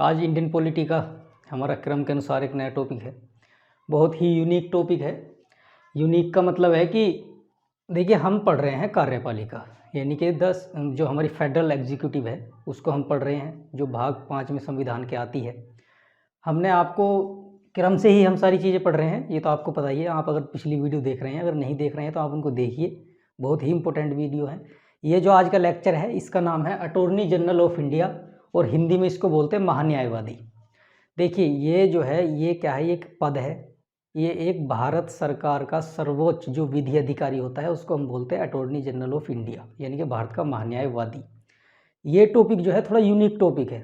आज Indian polity का हमारा क्रम के अनुसार एक नया टॉपिक है। बहुत ही यूनिक टॉपिक है। यूनिक का मतलब है कि देखिए, हम पढ़ रहे हैं कार्यपालिका, यानी कि 10 जो हमारी फेडरल एग्जीक्यूटिव है उसको हम पढ़ रहे हैं, जो भाग 5 में संविधान के आती है। हमने आपको क्रम से ही हम सारी चीज़ें पढ़ रहे हैं, ये तो आपको पता ही है। आप अगर पिछली वीडियो देख रहे हैं, अगर नहीं देख रहे हैं तो आप उनको देखिए, बहुत ही इंपॉर्टेंट वीडियो है। ये जो आज का लेक्चर है इसका नाम है अटॉर्नी जनरल ऑफ इंडिया, और हिंदी में इसको बोलते हैं महान्यायवादी। देखिए, ये जो है ये क्या है, एक पद है। ये एक भारत सरकार का सर्वोच्च जो विधि अधिकारी होता है उसको हम बोलते हैं अटॉर्नी जनरल ऑफ इंडिया, यानी कि भारत का महान्यायवादी। ये टॉपिक जो है थोड़ा यूनिक टॉपिक है।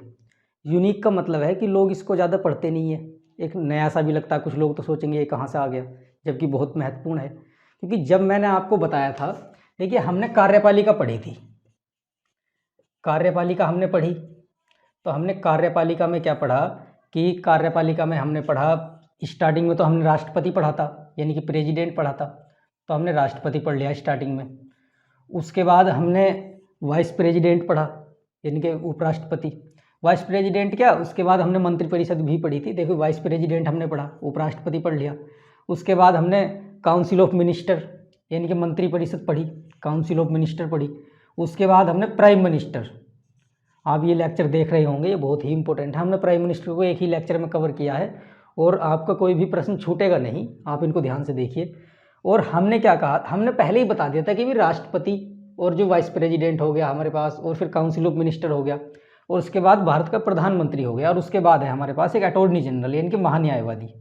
यूनिक का मतलब है कि लोग इसको ज़्यादा पढ़ते नहीं है, एक नया सा भी लगता है। कुछ लोग तो सोचेंगे ये कहाँ से आ गया, जबकि बहुत महत्वपूर्ण है। क्योंकि जब मैंने आपको बताया था, देखिए हमने कार्यपालिका पढ़ी थी, कार्यपालिका हमने पढ़ी, तो हमने कार्यपालिका में क्या पढ़ा कि कार्यपालिका में हमने पढ़ा, स्टार्टिंग में तो हमने राष्ट्रपति पढ़ा था, यानी कि प्रेसिडेंट पढ़ा था, तो हमने राष्ट्रपति पढ़ लिया स्टार्टिंग में। उसके बाद हमने वाइस प्रेसिडेंट पढ़ा, यानी कि उपराष्ट्रपति। वाइस प्रेसिडेंट क्या, उसके बाद हमने मंत्रिपरिषद भी पढ़ी थी। देखो, वाइस प्रेसिडेंट हमने पढ़ा, उपराष्ट्रपति पढ़ लिया। उसके बाद हमने काउंसिल ऑफ मिनिस्टर, यानी कि मंत्रिपरिषद पढ़ी, काउंसिल ऑफ मिनिस्टर पढ़ी। उसके बाद हमने प्राइम मिनिस्टर, आप ये लेक्चर देख रहे होंगे, ये बहुत ही इंपॉर्टेंट है। हमने प्राइम मिनिस्टर को एक ही लेक्चर में कवर किया है, और आपका कोई भी प्रश्न छूटेगा नहीं, आप इनको ध्यान से देखिए। और हमने क्या कहा, हमने पहले ही बता दिया था कि भी राष्ट्रपति और जो वाइस प्रेसिडेंट हो गया हमारे पास, और फिर काउंसिल ऑफ मिनिस्टर हो गया, और उसके बाद भारत का प्रधानमंत्री हो गया, और उसके बाद है हमारे पास एक अटॉर्नी जनरल, यानी कि महान्यायवादी।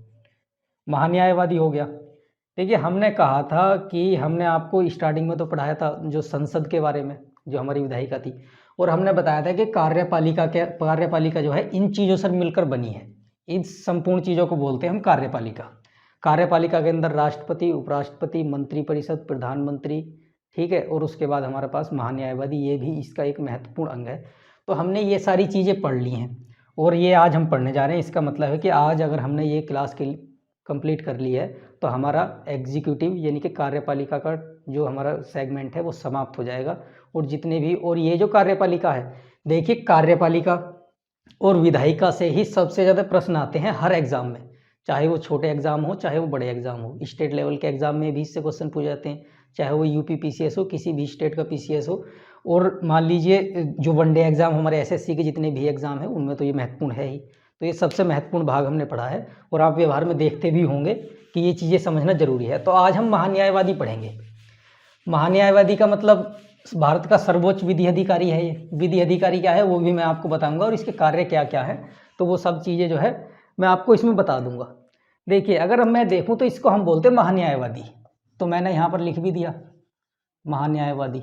महान्यायवादी हो गया। देखिए, हमने कहा था कि हमने आपको स्टार्टिंग में तो पढ़ाया था जो संसद के बारे में, जो हमारी विधायिका थी, और हमने बताया था कि कार्यपालिका जो है इन चीज़ों से मिलकर बनी है। इन संपूर्ण चीज़ों को बोलते हैं हम कार्यपालिका। कार्यपालिका के अंदर राष्ट्रपति, उपराष्ट्रपति, मंत्रिपरिषद, प्रधानमंत्री, ठीक है, और उसके बाद हमारे पास महान्यायवादी, ये भी इसका एक महत्वपूर्ण अंग है। तो हमने ये सारी चीज़ें पढ़ ली हैं, और ये आज हम पढ़ने जा रहे हैं। इसका मतलब है कि आज अगर हमने ये क्लास के कंप्लीट कर ली है तो हमारा एग्जीक्यूटिव यानी कि कार्यपालिका का जो हमारा सेगमेंट है वो समाप्त हो जाएगा। और जितने भी, और ये जो कार्यपालिका है, देखिए कार्यपालिका और विधायिका से ही सबसे ज़्यादा प्रश्न आते हैं हर एग्ज़ाम में, चाहे वो छोटे एग्ज़ाम हो चाहे वो बड़े एग्ज़ाम हो। स्टेट लेवल के एग्ज़ाम में भी इससे क्वेश्चन पूछे जाते हैं, चाहे वो यूपी पीसीएस हो, किसी भी स्टेट का पीसीएस हो। और मान लीजिए जो वनडे एग्ज़ाम हमारे एसएससी के जितने भी एग्ज़ाम हैं उनमें तो ये महत्वपूर्ण है ही। तो ये सबसे महत्वपूर्ण भाग हमने पढ़ा है, और आप व्यवहार में देखते भी होंगे कि ये चीज़ें समझना जरूरी है। तो आज हम महान्यायवादी पढ़ेंगे। महान्यायवादी का मतलब भारत का सर्वोच्च विधि अधिकारी है। ये विधि अधिकारी क्या है वो भी मैं आपको बताऊंगा, और इसके कार्य क्या क्या है, तो वो सब चीज़ें जो है मैं आपको इसमें बता दूंगा। देखिए, अगर मैं देखूं तो इसको हम बोलते हैं महान्यायवादी, तो मैंने यहाँ पर लिख भी दिया महान्यायवादी।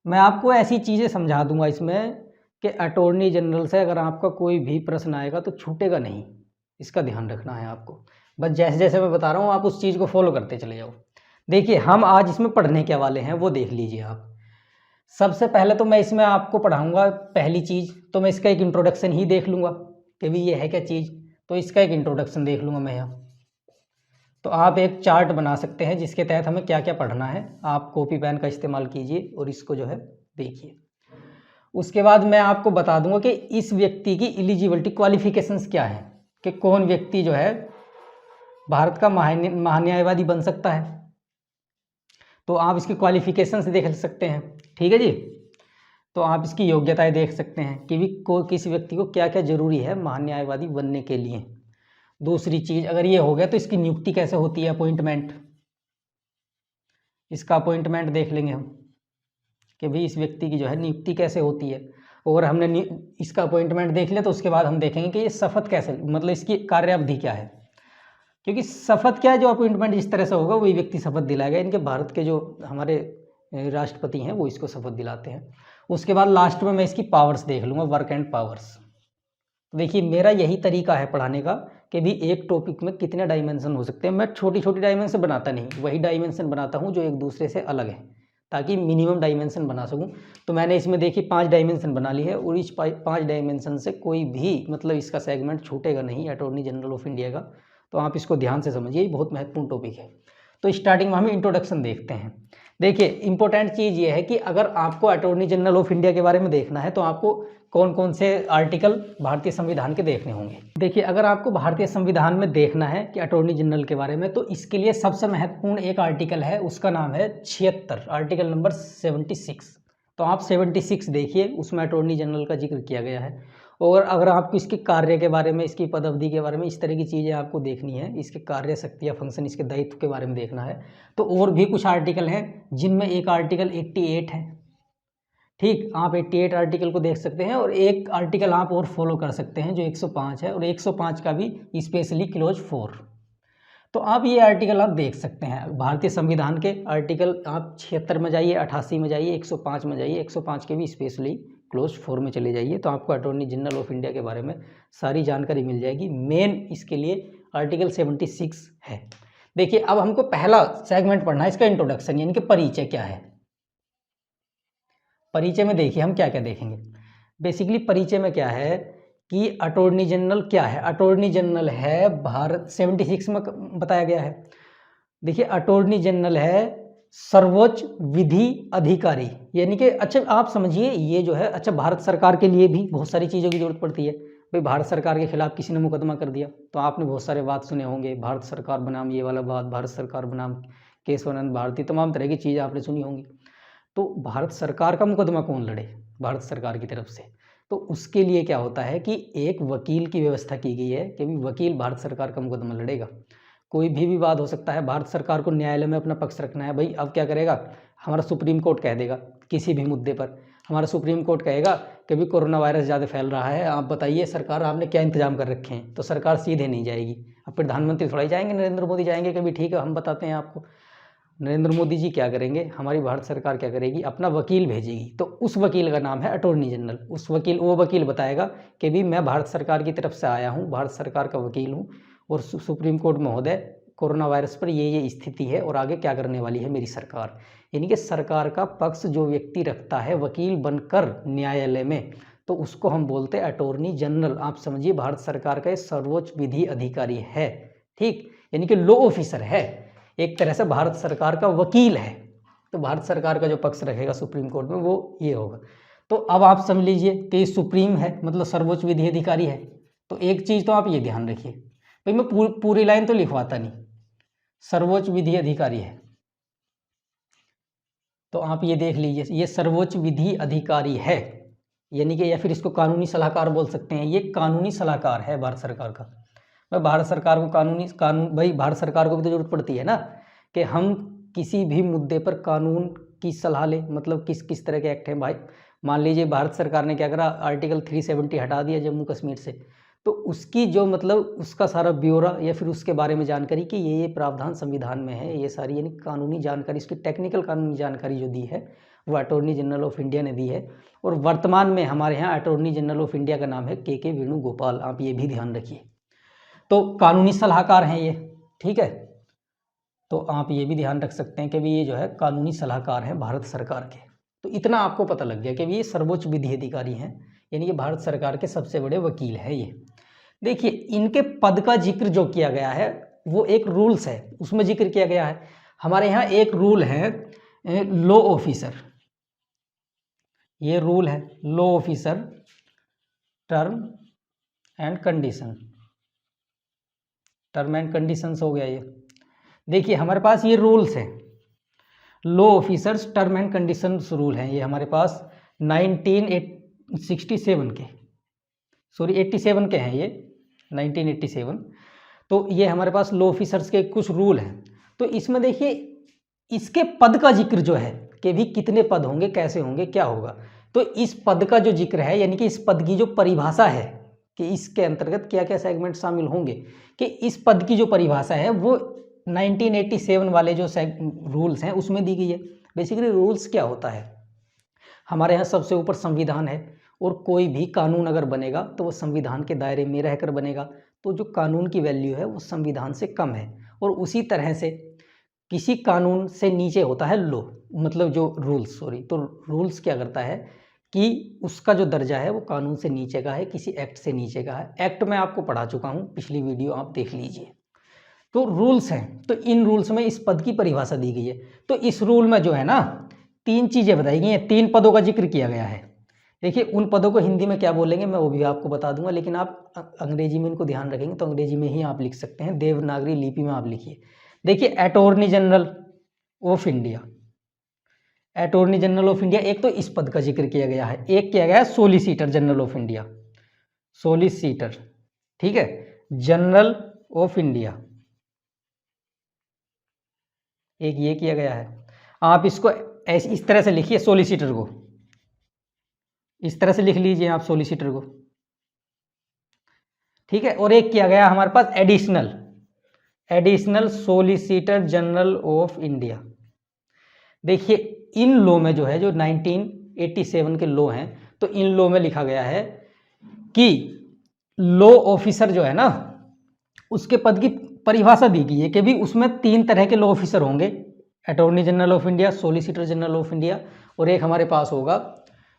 मैं आपको ऐसी चीज़ें समझा दूंगा इसमें कि अटॉर्नी जनरल से अगर आपका कोई भी प्रश्न आएगा तो छूटेगा नहीं, इसका ध्यान रखना है आपको। बस जैसे जैसे मैं बता रहा हूँ आप उस चीज़ को फॉलो करते चले जाओ। देखिए, हम आज इसमें पढ़ने के वाले हैं वो देख लीजिए आप। सबसे पहले तो मैं इसमें आपको पढ़ाऊंगा, पहली चीज़ तो मैं इसका एक इंट्रोडक्शन ही देख लूँगा कि भी ये है क्या चीज़, तो इसका एक इंट्रोडक्शन देख लूँगा मैं यहाँ। तो आप एक चार्ट बना सकते हैं जिसके तहत हमें क्या क्या पढ़ना है। आप कॉपी पेन का इस्तेमाल कीजिए और इसको जो है देखिए। उसके बाद मैं आपको बता दूंगा कि इस व्यक्ति की एलिजिबिलिटी क्वालिफिकेशंस क्या है, कि कौन व्यक्ति जो है भारत का महान्यायवादी बन सकता है। तो आप इसकी क्वालिफिकेशंस देख सकते हैं, ठीक है जी। तो आप इसकी योग्यताएं देख सकते हैं कि भी किसी व्यक्ति को क्या क्या जरूरी है महान्यायवादी बनने के लिए। दूसरी चीज, अगर ये हो गया तो इसकी नियुक्ति कैसे होती है, अपॉइंटमेंट, इसका अपॉइंटमेंट देख लेंगे हम कि भाई इस व्यक्ति की जो है नियुक्ति कैसे होती है। और हमने इसका अपॉइंटमेंट देख लिया तो उसके बाद हम देखेंगे कि ये शपथ कैसे, मतलब इसकी कार्यावधि क्या है। क्योंकि शपथ क्या है, जो अपॉइंटमेंट जिस तरह से होगा वही व्यक्ति शपथ दिलाएगा। इनके भारत के जो हमारे राष्ट्रपति हैं वो इसको शपथ दिलाते हैं। उसके बाद लास्ट में मैं इसकी पावर्स देख लूँगा, वर्क एंड पावर्स। तो देखिए, मेरा यही तरीका है पढ़ाने का कि भी एक टॉपिक में कितने डायमेंशन हो सकते हैं। मैं छोटी छोटी डायमेंशन बनाता नहीं, वही डायमेंशन बनाता हूँ जो एक दूसरे से अलग है, ताकि मिनिमम डायमेंशन बना सकूं। तो मैंने इसमें देखिए 5 डायमेंशन बना ली है, और इस 5 डायमेंशन से कोई भी मतलब इसका सेगमेंट छूटेगा नहीं, अटॉर्नी जनरल ऑफ इंडिया का। तो आप इसको ध्यान से समझिए, ये बहुत महत्वपूर्ण टॉपिक है। तो स्टार्टिंग में हम इंट्रोडक्शन देखते हैं। देखिए, इंपॉर्टेंट चीज़ ये है कि अगर आपको अटॉर्नी जनरल ऑफ इंडिया के बारे में देखना है तो आपको कौन कौन से आर्टिकल भारतीय संविधान के देखने होंगे। देखिए, अगर आपको भारतीय संविधान में देखना है कि अटॉर्नी जनरल के बारे में, तो इसके लिए सबसे महत्वपूर्ण एक आर्टिकल है, उसका नाम है 76, आर्टिकल नंबर 76। तो आप 76 देखिए, उसमें अटॉर्नी जनरल का जिक्र किया गया है। और अगर आपको इसके कार्य के बारे में, इसकी पद अवधि के बारे में, इस तरह की चीज़ें आपको देखनी है, इसके कार्य, शक्ति या फंक्शन, इसके दायित्व के बारे में देखना है, तो और भी कुछ आर्टिकल हैं, जिनमें एक आर्टिकल 88 है। ठीक, आप 88 आर्टिकल को देख सकते हैं, और एक आर्टिकल आप और फॉलो कर सकते हैं जो 105 है, और 105 का भी स्पेशली क्लोज 4। तो आप ये आर्टिकल आप देख सकते हैं भारतीय संविधान के आर्टिकल। आप 76 में जाइए, 88 में जाइए, 105 में जाइए, 105 के भी स्पेशली क्लोज 4 में चले जाइए, तो आपको अटॉर्नी जनरल ऑफ इंडिया के बारे में सारी जानकारी मिल जाएगी। मेन इसके लिए आर्टिकल 76 है। देखिए, अब हमको पहला सेगमेंट पढ़ना है, इसका इंट्रोडक्शन, यानी कि परिचय क्या है। परिचय में देखिए हम क्या क्या देखेंगे। बेसिकली परिचय में क्या है कि अटॉर्नी जनरल क्या है। अटॉर्नी जनरल है भारत, 76 में बताया गया है। देखिए, अटॉर्नी जनरल है सर्वोच्च विधि अधिकारी, यानी कि अच्छा आप समझिए, ये जो है, अच्छा भारत सरकार के लिए भी बहुत सारी चीज़ों की जरूरत पड़ती है। भाई, भारत सरकार के खिलाफ किसी ने मुकदमा कर दिया, तो आपने बहुत सारे बात सुने होंगे, भारत सरकार बनाम ये वाला बात, भारत सरकार बनाम केशवानंद भारती, तमाम तरह की चीज़ें आपने सुनी होंगी। तो भारत सरकार का मुकदमा कौन लड़े भारत सरकार की तरफ से, तो उसके लिए क्या होता है कि एक वकील की व्यवस्था की गई है कि वकील भारत सरकार का मुकदमा लड़ेगा। कोई भी विवाद हो सकता है, भारत सरकार को न्यायालय में अपना पक्ष रखना है। भाई, अब क्या करेगा, हमारा सुप्रीम कोर्ट कह देगा किसी भी मुद्दे पर, हमारा सुप्रीम कोर्ट कहेगा कि भी कोरोना वायरस ज़्यादा फैल रहा है, आप बताइए सरकार, आपने क्या इंतजाम कर रखे हैं, तो सरकार सीधे नहीं जाएगी। अब प्रधानमंत्री थोड़ा ही जाएंगे, नरेंद्र मोदी जाएंगे कि भी ठीक है हम बताते हैं आपको। नरेंद्र मोदी जी क्या करेंगे, हमारी भारत सरकार क्या करेगी, अपना वकील भेजेगी, तो उस वकील का नाम है अटॉर्नी जनरल। वो वकील बताएगा कि भी मैं भारत सरकार की तरफ से आया हूँ, भारत सरकार का वकील हूँ, और सुप्रीम कोर्ट महोदय, कोरोना वायरस पर ये स्थिति है और आगे क्या करने वाली है मेरी सरकार। यानी कि सरकार का पक्ष जो व्यक्ति रखता है वकील बनकर न्यायालय में, तो उसको हम बोलते हैं अटॉर्नी जनरल। आप समझिए, भारत सरकार का सर्वोच्च विधि अधिकारी है। ठीक, यानी कि लॉ ऑफिसर है, एक तरह से भारत सरकार का वकील है। तो भारत सरकार का जो पक्ष रखेगा सुप्रीम कोर्ट में, वो ये होगा। तो अब आप समझ लीजिए कि सुप्रीम है, मतलब सर्वोच्च विधि अधिकारी है। तो एक चीज़ तो आप ये ध्यान रखिए, भाई मैं पूरी लाइन तो लिखवाता नहीं, सर्वोच्च विधि अधिकारी है, तो आप ये देख लीजिए, ये सर्वोच्च विधि अधिकारी है, यानी कि, या फिर इसको कानूनी सलाहकार बोल सकते हैं। ये कानूनी सलाहकार है भारत सरकार का। भाई, भारत सरकार को भाई भारत सरकार को भी तो जरूरत पड़ती है ना, कि हम किसी भी मुद्दे पर कानून की सलाह ले, मतलब किस तरह के एक्ट हैं। भाई मान लीजिए भारत सरकार ने क्या करा, आर्टिकल 370 हटा दिया जम्मू कश्मीर से, तो उसकी जो मतलब उसका सारा ब्यौरा या फिर उसके बारे में जानकारी कि ये प्रावधान संविधान में है, ये सारी यानी कानूनी जानकारी, इसकी टेक्निकल कानूनी जानकारी जो दी है वो अटॉर्नी जनरल ऑफ इंडिया ने दी है। और वर्तमान में हमारे यहाँ अटॉर्नी जनरल ऑफ इंडिया का नाम है के वेणुगोपाल, आप ये भी ध्यान रखिए। तो कानूनी सलाहकार हैं ये, ठीक है। तो आप ये भी ध्यान रख सकते हैं कि भी ये जो है कानूनी सलाहकार हैं भारत सरकार के। तो इतना आपको पता लग गया कि ये सर्वोच्च विधि अधिकारी हैं, यानी कि भारत सरकार के सबसे बड़े वकील हैं ये। देखिए, इनके पद का जिक्र जो किया गया है वो एक रूल्स है, उसमें जिक्र किया गया है। हमारे यहाँ एक रूल है लॉ ऑफिसर, ये रूल है law officer term and condition, term and conditions हो गया ये। देखिए, हमारे पास ये रूल्स हैं, law officers term and conditions rule हैं, ये हमारे पास 1967 के, सॉरी 87 के हैं ये, 1987। तो ये हमारे पास लॉ ऑफिसर्स के कुछ रूल हैं। तो इसमें देखिए, इसके पद का जिक्र जो है कि भी कितने पद होंगे, कैसे होंगे, क्या होगा, तो इस पद का जो जिक्र है, यानी कि इस पद की जो परिभाषा है कि इसके अंतर्गत क्या क्या सेगमेंट शामिल होंगे, कि इस पद की जो परिभाषा है वो 1987 वाले जो रूल्स हैं उसमें दी गई है। बेसिकली रूल्स क्या होता है, हमारे यहाँ सबसे ऊपर संविधान है, और कोई भी कानून अगर बनेगा तो वो संविधान के दायरे में रहकर बनेगा, तो जो कानून की वैल्यू है वो संविधान से कम है। और उसी तरह से किसी कानून से नीचे होता है लॉ, मतलब जो रूल्स, सॉरी, तो रूल्स क्या करता है कि उसका जो दर्जा है वो कानून से नीचे का है, किसी एक्ट से नीचे का है। एक्ट मैं आपको पढ़ा चुका हूँ, पिछली वीडियो आप देख लीजिए। तो रूल्स हैं, तो इन रूल्स में इस पद की परिभाषा दी गई है। तो इस रूल में जो है ना, 3 चीज़ें बताई गई हैं, 3 पदों का जिक्र किया गया है। देखिए उन पदों को हिंदी में क्या बोलेंगे मैं वो भी आपको बता दूंगा, लेकिन आप अंग्रेजी में इनको ध्यान रखेंगे तो अंग्रेजी में ही आप लिख सकते हैं, देवनागरी लिपि में आप लिखिए। देखिए attorney general of India, attorney general of India, एक तो इस पद का जिक्र किया गया है, एक किया गया है solicitor general of India, solicitor, ठीक है, जनरल ऑफ इंडिया, एक ये किया गया है। आप इसको ऐसे इस तरह से लिखिए, सोलिसिटर को इस तरह से लिख लीजिए आप सोलिसिटर को, ठीक है। और एक किया गया हमारे पास additional, additional solicitor general of India. देखिए इन लॉ में जो है, जो 1987 के लॉ हैं, तो इन लॉ में लिखा गया है कि लॉ ऑफिसर जो है ना, उसके पद की परिभाषा दी गई है कि भी उसमें 3 तरह के लॉ ऑफिसर होंगे, attorney general of India, solicitor general of India, और एक हमारे पास होगा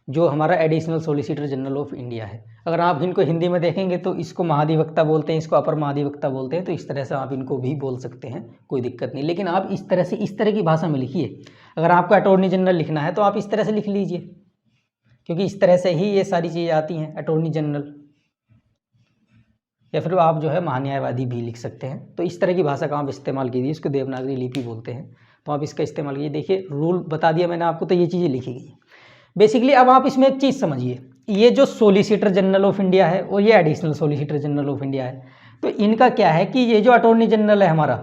जो हमारा additional solicitor general of India है। अगर आप इनको हिंदी में देखेंगे तो इसको महाधिवक्ता बोलते हैं, इसको अपर महाधिवक्ता बोलते हैं, तो इस तरह से आप इनको भी बोल सकते हैं, कोई दिक्कत नहीं। लेकिन आप इस तरह से, इस तरह की भाषा में लिखिए। अगर आपको अटॉर्नी जनरल लिखना है तो आप इस तरह से लिख लीजिए, क्योंकि इस तरह से ही ये सारी चीज़ें आती हैं, अटॉर्नी जनरल, या फिर आप जो है महान्यायवादी भी लिख सकते हैं। तो इस तरह की भाषा का आप इस्तेमाल कीजिए, इसको देवनागरी लिपि बोलते हैं, तो आप इसका इस्तेमाल कीजिए। देखिए रूल बता दिया मैंने आपको, तो ये चीज़ें लिखी गई बेसिकली। अब आप इसमें एक चीज़ समझिए, ये जो सोलिसिटर जनरल ऑफ इंडिया है और ये additional solicitor general of India है, तो इनका क्या है कि ये जो अटॉर्नी जनरल है हमारा,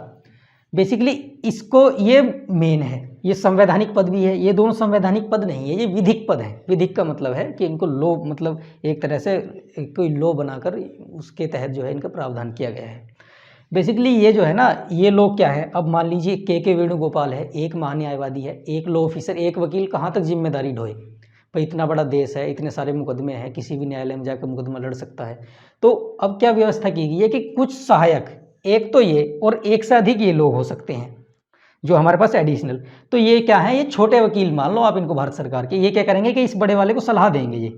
बेसिकली इसको, ये मेन है, ये संवैधानिक पद भी है, ये दोनों संवैधानिक पद नहीं है, ये विधिक पद है। विधिक का मतलब है कि इनको लॉ, मतलब एक तरह से कोई लॉ बनाकर उसके तहत जो है इनका प्रावधान किया गया है। बेसिकली ये जो है ना, ये लोग क्या है, अब मान लीजिए के वेणुगोपाल है, एक महान्यायवादी है, एक लॉ ऑफिसर, एक वकील, कहाँ तक जिम्मेदारी ढोए भाई, इतना बड़ा देश है, इतने सारे मुकदमे हैं, किसी भी न्यायालय में जाकर मुकदमा लड़ सकता है। तो अब क्या व्यवस्था की गई है कि कुछ सहायक, एक तो ये और एक से अधिक ये लोग हो सकते हैं जो हमारे पास एडिशनल। तो ये क्या है, ये छोटे वकील मान लो आप इनको भारत सरकार के, ये क्या करेंगे कि इस बड़े वाले को सलाह देंगे ये।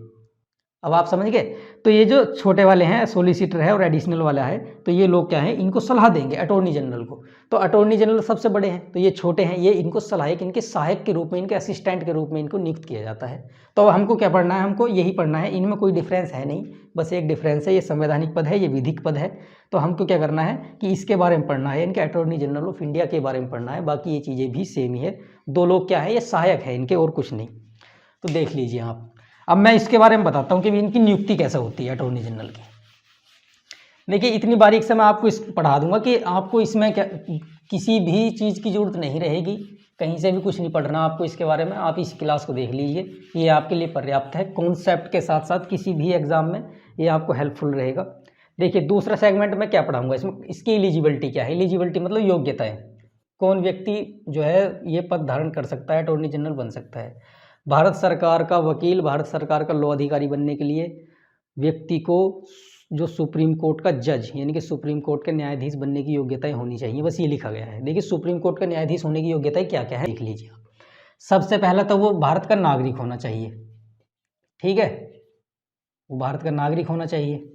अब आप समझ गए, तो ये जो छोटे वाले हैं, सोलिसिटर है और एडिशनल वाला है, तो ये लोग क्या है, इनको सलाह देंगे अटॉर्नी जनरल को। तो अटॉर्नी जनरल सबसे बड़े हैं, तो ये छोटे हैं, ये इनको सलाहक, इनके सहायक के रूप में, इनके असिस्टेंट के रूप में इनको नियुक्त किया जाता है। तो हमको क्या पढ़ना है, हमको यही पढ़ना है, इनमें कोई डिफरेंस है नहीं, बस एक डिफरेंस है, ये संवैधानिक पद है, ये विधिक पद है। तो हमको क्या करना है कि इसके बारे में पढ़ना है, इनके अटॉर्नी जनरल ऑफ इंडिया के बारे में पढ़ना है, बाकी ये चीज़ें भी सेम ही है। 2 लोग क्या है, ये सहायक है इनके, और कुछ नहीं। तो देख लीजिए आप। अब मैं इसके बारे में बताता हूँ कि इनकी नियुक्ति कैसे होती है अटॉर्नी जनरल की। देखिए इतनी बारीक से मैं आपको इस पढ़ा दूंगा कि आपको इसमें क्या, किसी भी चीज़ की जरूरत नहीं रहेगी, कहीं से भी कुछ नहीं पढ़ना आपको इसके बारे में। आप इस क्लास को देख लीजिए, ये आपके लिए पर्याप्त है। कॉन्सेप्ट के साथ साथ किसी भी एग्जाम में ये आपको हेल्पफुल रहेगा। देखिए दूसरा सेगमेंट में क्या पढ़ाऊँगा, इसमें इसकी एलिजिबिलिटी क्या है। एलिजिबिलिटी मतलब योग्यता है, कौन व्यक्ति जो है ये पद धारण कर सकता है, अटॉर्नी जनरल बन सकता है। भारत सरकार का वकील, भारत सरकार का लॉ अधिकारी बनने के लिए व्यक्ति को जो सुप्रीम कोर्ट का जज, यानी कि सुप्रीम कोर्ट के न्यायाधीश बनने की योग्यताएं होनी चाहिए, बस ये लिखा गया है। देखिए सुप्रीम कोर्ट का न्यायाधीश होने की योग्यताएं क्या क्या है देख लीजिए आप। सबसे पहला तो वो भारत का नागरिक होना चाहिए, ठीक है, वो भारत का नागरिक होना चाहिए।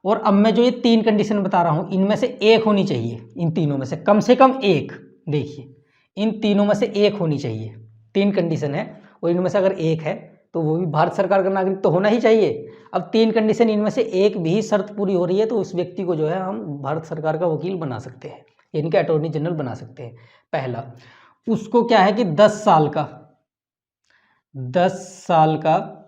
और अब मैं जो ये 3 कंडीशन बता रहा हूँ, इनमें से एक होनी चाहिए, इन तीनों में से कम एक। देखिए इन तीनों में से एक होनी चाहिए, 3 कंडीशन है, और इनमें से अगर एक है तो वो भी भारत सरकार का नागरिक तो होना ही चाहिए। अब 3 कंडीशन, इनमें से एक भी शर्त पूरी हो रही है तो उस व्यक्ति को जो है हम भारत सरकार का वकील बना सकते हैं, इनके अटॉर्नी जनरल बना सकते हैं। पहला, उसको क्या है कि 10 साल का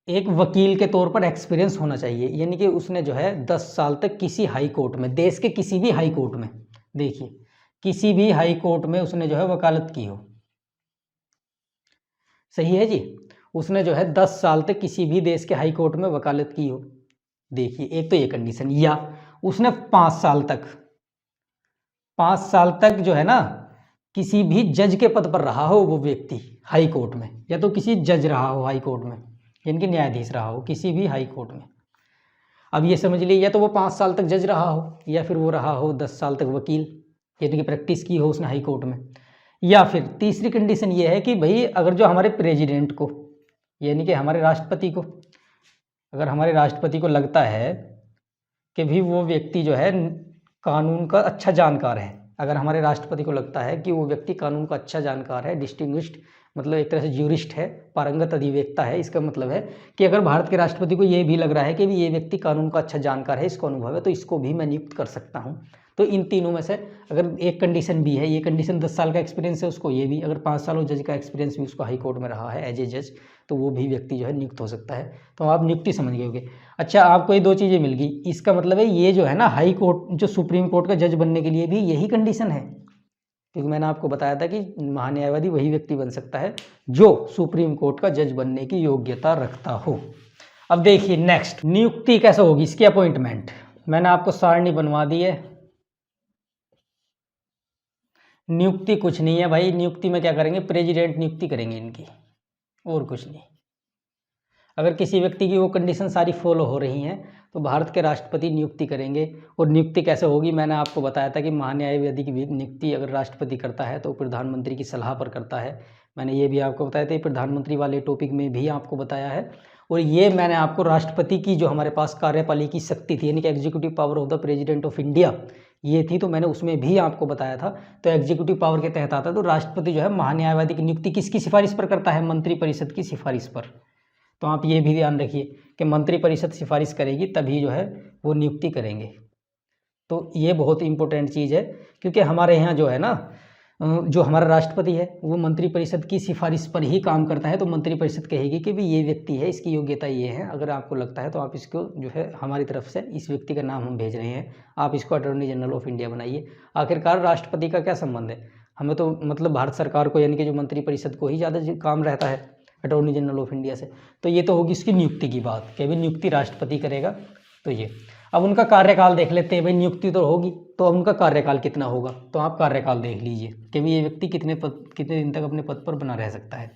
एक वकील के तौर पर एक्सपीरियंस होना चाहिए, यानी कि उसने जो है 10 साल तक किसी हाई कोर्ट में, देश के किसी भी हाई कोर्ट में, देखिए किसी भी हाई कोर्ट में उसने जो है वकालत की हो। सही है जी, उसने जो है 10 साल तक किसी भी देश के हाई कोर्ट में वकालत की हो। देखिए एक तो ये कंडीशन, या उसने 5 साल तक जो है ना किसी भी जज के पद पर रहा हो वो व्यक्ति हाई कोर्ट में, या तो किसी जज रहा हो हाई कोर्ट में, यानी कि न्यायाधीश रहा हो किसी भी हाई कोर्ट में। अब ये समझ लीजिए, या तो वो 5 साल तक जज रहा हो, या फिर वो रहा हो 10 साल तक वकील, यानी कि प्रैक्टिस की हो उसने हाई कोर्ट में। या फिर तीसरी कंडीशन ये है कि भाई अगर जो हमारे प्रेसिडेंट को, यानी कि हमारे राष्ट्रपति को, अगर हमारे राष्ट्रपति को लगता है कि भी वो व्यक्ति जो है कानून का अच्छा जानकार है, अगर हमारे राष्ट्रपति को लगता है कि वो व्यक्ति कानून का अच्छा जानकार है, डिस्टिंग्विश्ड, मतलब एक तरह से ज्यूरिस्ट है, पारंगत अधिवक्ता है, इसका मतलब है कि अगर भारत के राष्ट्रपति को ये भी लग रहा है कि ये व्यक्ति कानून का अच्छा जानकार है, इसको अनुभव है, तो इसको भी मैं नियुक्त कर सकता हूँ। तो इन तीनों में से अगर एक कंडीशन भी है, ये कंडीशन 10 साल का एक्सपीरियंस है उसको, ये भी अगर 5 साल जज का एक्सपीरियंस भी उसको हाई कोर्ट में रहा है एज ए जज, तो वो भी व्यक्ति जो है नियुक्त हो सकता है। तो आप नियुक्ति समझ गए होंगे। अच्छा, आपको ये 2 चीज़ें मिल गई, इसका मतलब है ये जो है ना हाई कोर्ट, जो सुप्रीम कोर्ट का जज बनने के लिए भी यही कंडीशन है, क्योंकि मैंने आपको बताया था कि महान्यायवादी वही व्यक्ति बन सकता है जो सुप्रीम कोर्ट का जज बनने की योग्यता रखता हो। अब देखिए नेक्स्ट, नियुक्ति कैसे होगी, इसकी अपॉइंटमेंट मैंने आपको सारणी बनवा दी है। नियुक्ति कुछ नहीं है भाई, नियुक्ति में क्या करेंगे, प्रेसिडेंट नियुक्ति करेंगे इनकी, और कुछ नहीं। अगर किसी व्यक्ति की वो कंडीशन सारी फॉलो हो रही हैं तो भारत के राष्ट्रपति नियुक्ति करेंगे। और नियुक्ति कैसे होगी, मैंने आपको बताया था कि महान्यायवादी की नियुक्ति अगर राष्ट्रपति करता है तो प्रधानमंत्री की सलाह पर करता है। मैंने ये भी आपको बताया था, प्रधानमंत्री वाले टॉपिक में भी आपको बताया है। और ये मैंने आपको राष्ट्रपति की जो हमारे पास कार्यपालिकी शक्ति थी, यानी कि executive power of the president of India, ये थी, तो मैंने उसमें भी आपको बताया था। तो एग्जीक्यूटिव पावर के तहत आता है। तो राष्ट्रपति जो है महान्यायवादी की नियुक्ति किसकी सिफारिश पर करता है, मंत्रिपरिषद की सिफारिश पर। तो आप ये भी ध्यान रखिए कि मंत्रिपरिषद सिफारिश करेगी तभी जो है वो नियुक्ति करेंगे। तो ये बहुत इंपॉर्टेंट चीज़ है, क्योंकि हमारे यहाँ जो है ना, जो हमारा राष्ट्रपति है वो मंत्रिपरिषद की सिफारिश पर ही काम करता है। तो मंत्रिपरिषद कहेगी कि भी ये व्यक्ति है, इसकी योग्यता ये है, अगर आपको लगता है तो आप इसको जो है हमारी तरफ से इस व्यक्ति का नाम हम भेज रहे हैं, आप इसको अटॉर्नी जनरल ऑफ इंडिया बनाइए। आखिरकार राष्ट्रपति का क्या संबंध है, हमें तो मतलब भारत सरकार को, यानी कि जो मंत्रिपरिषद को ही ज़्यादा काम रहता है अटॉर्नी जनरल ऑफ इंडिया से। तो ये तो होगी इसकी नियुक्ति की बात कि भाई नियुक्ति राष्ट्रपति करेगा। तो ये अब उनका कार्यकाल देख लेते हैं, भाई नियुक्ति तो होगी, तो अब उनका कार्यकाल कितना होगा, तो आप कार्यकाल देख लीजिए कि भाई ये व्यक्ति कितने दिन तक अपने पद पर बना रह सकता है।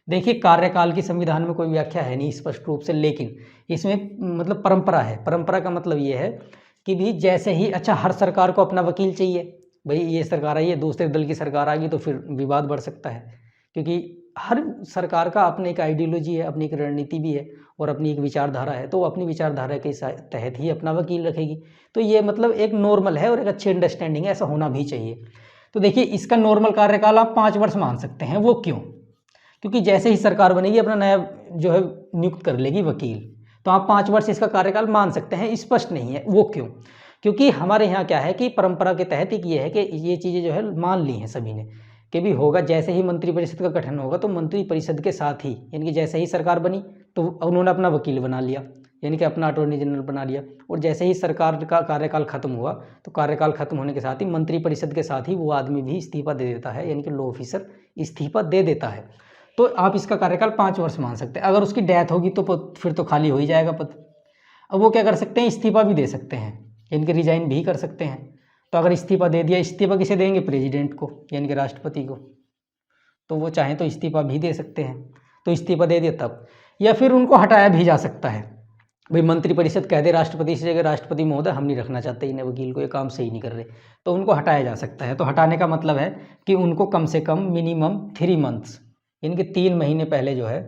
देखिए, कार्यकाल की संविधान में कोई व्याख्या है नहीं स्पष्ट रूप से, लेकिन इसमें मतलब परंपरा है। परंपरा का मतलब ये है कि भी जैसे ही, अच्छा, हर सरकार को अपना वकील चाहिए, भाई ये सरकार आई है, दूसरे दल की सरकार आ गई तो फिर विवाद बढ़ सकता है, क्योंकि हर सरकार का अपनी एक आइडियोलॉजी है, अपनी एक रणनीति भी है और अपनी एक विचारधारा है। तो वो अपनी विचारधारा के तहत ही अपना वकील रखेगी। तो ये मतलब एक नॉर्मल है और एक अच्छी अंडरस्टैंडिंग है, ऐसा होना भी चाहिए। तो देखिए, इसका नॉर्मल कार्यकाल आप 5 वर्ष मान सकते हैं। वो क्यों, क्योंकि जैसे ही सरकार बनेगी अपना नया जो है नियुक्त कर लेगी वकील, तो आप 5 वर्ष इसका कार्यकाल मान सकते हैं। स्पष्ट नहीं है, वो क्यों, क्योंकि हमारे यहाँ क्या है कि परंपरा के तहत एक ये है कि ये चीज़ें जो है मान ली हैं सभी ने कि भी होगा। जैसे ही मंत्रिपरिषद का गठन होगा तो मंत्रिपरिषद के साथ ही, यानी कि जैसे ही सरकार बनी तो उन्होंने अपना वकील बना लिया, यानी कि अपना अटॉर्नी जनरल बना लिया। और जैसे ही सरकार का कार्यकाल खत्म हुआ तो कार्यकाल खत्म होने के साथ ही मंत्रिपरिषद के साथ ही वो आदमी भी इस्तीफा दे देता है, यानी कि लॉ ऑफिसर इस्तीफा दे देता है। तो आप इसका कार्यकाल 5 वर्ष मान सकते हैं। अगर उसकी डेथ होगी तो फिर तो खाली हो ही जाएगा पद। अब वो क्या कर सकते हैं, इस्तीफा भी दे सकते हैं, यानी कि रिजाइन भी कर सकते हैं। तो अगर इस्तीफा दे दिया, इस्तीफा किसे देंगे, प्रेसिडेंट को, यानी कि राष्ट्रपति को। तो वो चाहें तो इस्तीफा भी दे सकते हैं। तो इस्तीफा दे दिया तब, या फिर उनको हटाया भी जा सकता है। भाई मंत्रिपरिषद कह दे राष्ट्रपति से, जगह राष्ट्रपति महोदय हम नहीं रखना चाहते इन वकील को, ये काम सही नहीं कर रहे, तो उनको हटाया जा सकता है। तो हटाने का मतलब है कि उनको कम से कम मिनिमम 3 मंथ्स, यानी कि 3 महीने पहले जो है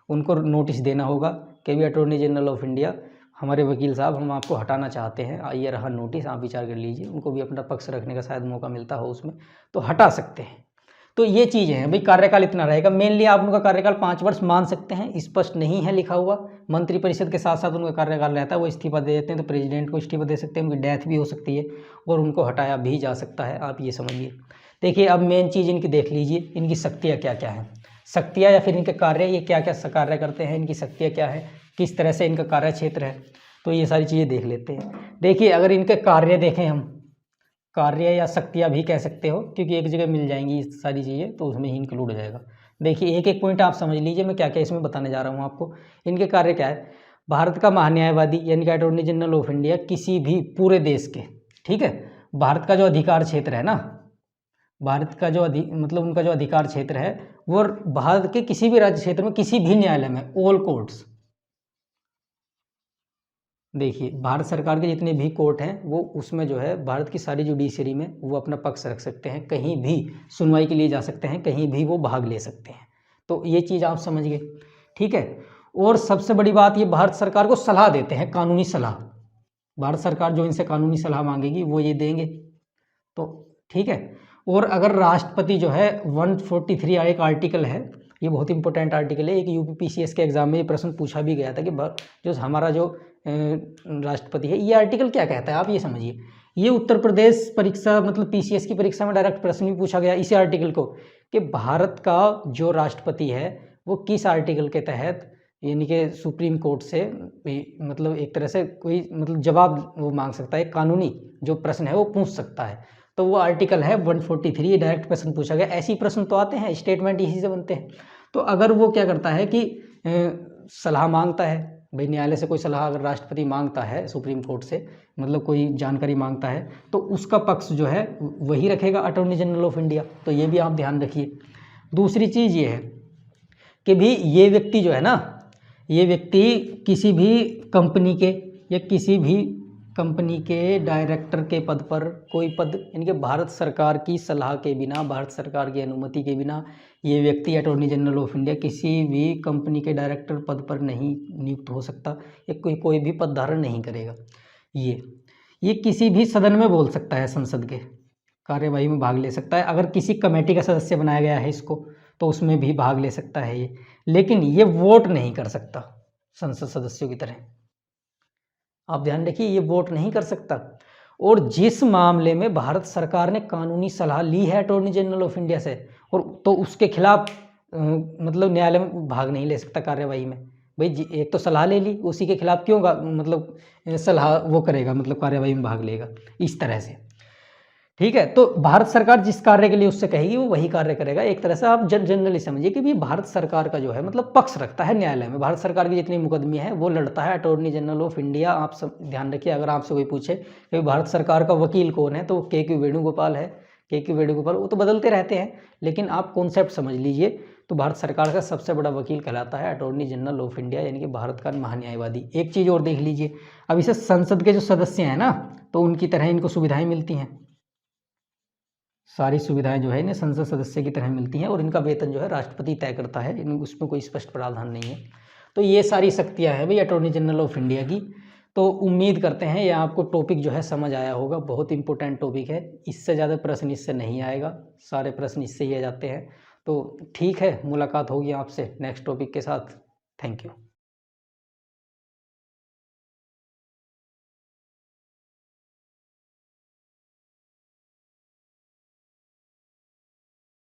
उनको नोटिस देना होगा कि भी अटॉर्नी जनरल ऑफ इंडिया, हमारे वकील साहब हम आपको हटाना चाहते हैं, ये रहा नोटिस, आप विचार कर लीजिए। उनको भी अपना पक्ष रखने का शायद मौका मिलता हो उसमें, तो हटा सकते हैं। तो ये चीज़ें हैं भाई, कार्यकाल इतना रहेगा। मेनली आप उनका कार्यकाल 5 वर्ष मान सकते हैं, स्पष्ट नहीं है लिखा हुआ। मंत्रिपरिषद के साथ साथ उनका कार्यकाल रहता है, वो इस्तीफा दे देते हैं तो प्रेसिडेंट को इस्तीफा दे सकते हैं, उनकी डेथ भी हो सकती है और उनको हटाया भी जा सकता है। आप ये समझिए। देखिए, अब मेन चीज़ इनकी देख लीजिए, इनकी शक्तियाँ क्या क्या हैं, शक्तियाँ या फिर इनके कार्य, ये क्या क्या कार्य करते हैं, इनकी शक्तियाँ क्या है, किस तरह से इनका कार्य क्षेत्र है, तो ये सारी चीज़ें देख लेते हैं। देखिए, अगर इनके कार्य देखें हम, कार्य या शक्तियाँ भी कह सकते हो, क्योंकि एक जगह मिल जाएंगी सारी चीज़ें तो उसमें ही इंक्लूड हो जाएगा। देखिए, एक एक पॉइंट आप समझ लीजिए, मैं क्या क्या इसमें बताने जा रहा हूँ आपको। इनके कार्य क्या है, भारत का महान्यायवादी यानी कि अटॉर्नी जनरल ऑफ इंडिया किसी भी पूरे देश के, ठीक है, भारत का जो अधिकार क्षेत्र है ना, भारत का जो मतलब उनका जो अधिकार क्षेत्र है वो भारत के किसी भी राज्य क्षेत्र में किसी भी न्यायालय में, ऑल कोर्ट्स, देखिए भारत सरकार के जितने भी कोर्ट हैं वो उसमें जो है भारत की सारी जुडिशरी में वो अपना पक्ष रख सकते हैं, कहीं भी सुनवाई के लिए जा सकते हैं, कहीं भी वो भाग ले सकते हैं। तो ये चीज़ आप समझ गए, ठीक है। और सबसे बड़ी बात, ये भारत सरकार को सलाह देते हैं, कानूनी सलाह। भारत सरकार जो इनसे कानूनी सलाह मांगेगी वो ये देंगे। तो ठीक है। और अगर राष्ट्रपति जो है 143 एक आर्टिकल है, ये बहुत इंपॉर्टेंट आर्टिकल है, एक यूपीपीसीएस के एग्जाम में ये प्रश्न पूछा भी गया था कि जो हमारा जो राष्ट्रपति है, ये आर्टिकल क्या कहता है, आप ये समझिए। ये उत्तर प्रदेश परीक्षा मतलब पीसीएस की परीक्षा में डायरेक्ट प्रश्न भी पूछा गया इसी आर्टिकल को, कि भारत का जो राष्ट्रपति है वो किस आर्टिकल के तहत, यानी कि सुप्रीम कोर्ट से मतलब एक तरह से कोई मतलब जवाब वो मांग सकता है, कानूनी जो प्रश्न है वो पूछ सकता है। तो वो आर्टिकल है 143, डायरेक्ट प्रश्न पूछा गया। ऐसे ही प्रश्न तो आते हैं, स्टेटमेंट इसी से बनते हैं। तो अगर वो क्या करता है कि सलाह मांगता है, भाई न्यायालय से कोई सलाह अगर राष्ट्रपति मांगता है सुप्रीम कोर्ट से, मतलब कोई जानकारी मांगता है, तो उसका पक्ष जो है वही रखेगा अटॉर्नी जनरल ऑफ इंडिया। तो ये भी आप ध्यान रखिए। दूसरी चीज़ ये है कि भी ये व्यक्ति जो है ना, ये व्यक्ति किसी भी कंपनी के या किसी भी कंपनी के डायरेक्टर के पद पर, कोई पद यानी कि भारत सरकार की सलाह के बिना, भारत सरकार की अनुमति के बिना ये व्यक्ति अटॉर्नी जनरल ऑफ इंडिया किसी भी कंपनी के डायरेक्टर पद पर नहीं नियुक्त हो सकता, या कोई भी पद धारण नहीं करेगा। ये किसी भी सदन में बोल सकता है, संसद के कार्यवाही में भाग ले सकता है। अगर किसी कमेटी का सदस्य बनाया गया है इसको, तो उसमें भी भाग ले सकता है ये, लेकिन ये वोट नहीं कर सकता संसद सदस्यों की तरह। आप ध्यान रखिए, ये वोट नहीं कर सकता। और जिस मामले में भारत सरकार ने कानूनी सलाह ली है अटॉर्नी जनरल ऑफ इंडिया से, और तो उसके खिलाफ मतलब न्यायालय में भाग नहीं ले सकता कार्यवाही में। भाई एक तो सलाह ले ली, उसी के खिलाफ क्यों मतलब सलाह वो करेगा, मतलब कार्यवाही में भाग लेगा, इस तरह से। ठीक है। तो भारत सरकार जिस कार्य के लिए उससे कहेगी वो वही कार्य करेगा। एक तरह से आप जनरली समझिए कि भी भारत सरकार का जो है मतलब पक्ष रखता है न्यायालय में। भारत सरकार की जितनी मुकदमे हैं वो लड़ता है अटॉर्नी जनरल ऑफ इंडिया। आप सब ध्यान रखिए, अगर आपसे कोई पूछे कि भारत सरकार का वकील कौन है, तो के वेणुगोपाल है। के वेणुगोपाल, वो तो बदलते रहते हैं, लेकिन आप कॉन्सेप्ट समझ लीजिए। तो भारत सरकार का सबसे बड़ा वकील कहलाता है अटॉर्नी जनरल ऑफ इंडिया, यानी कि भारत का महान्यायवादी। एक चीज़ और देख लीजिए, अब इसे संसद के जो सदस्य हैं ना, तो उनकी तरह इनको सुविधाएं मिलती हैं। सारी सुविधाएं जो है इन्हें संसद सदस्य की तरह मिलती हैं, और इनका वेतन जो है राष्ट्रपति तय करता है, उसमें कोई स्पष्ट प्रावधान नहीं है। तो ये सारी शक्तियां हैं भाई अटॉर्नी जनरल ऑफ इंडिया की। तो उम्मीद करते हैं ये आपको टॉपिक जो है समझ आया होगा। बहुत इंपॉर्टेंट टॉपिक है, इससे ज़्यादा प्रश्न इससे नहीं आएगा, सारे प्रश्न इससे ही आ जाते हैं। तो ठीक है, मुलाकात होगी आपसे नेक्स्ट टॉपिक के साथ। Thank you.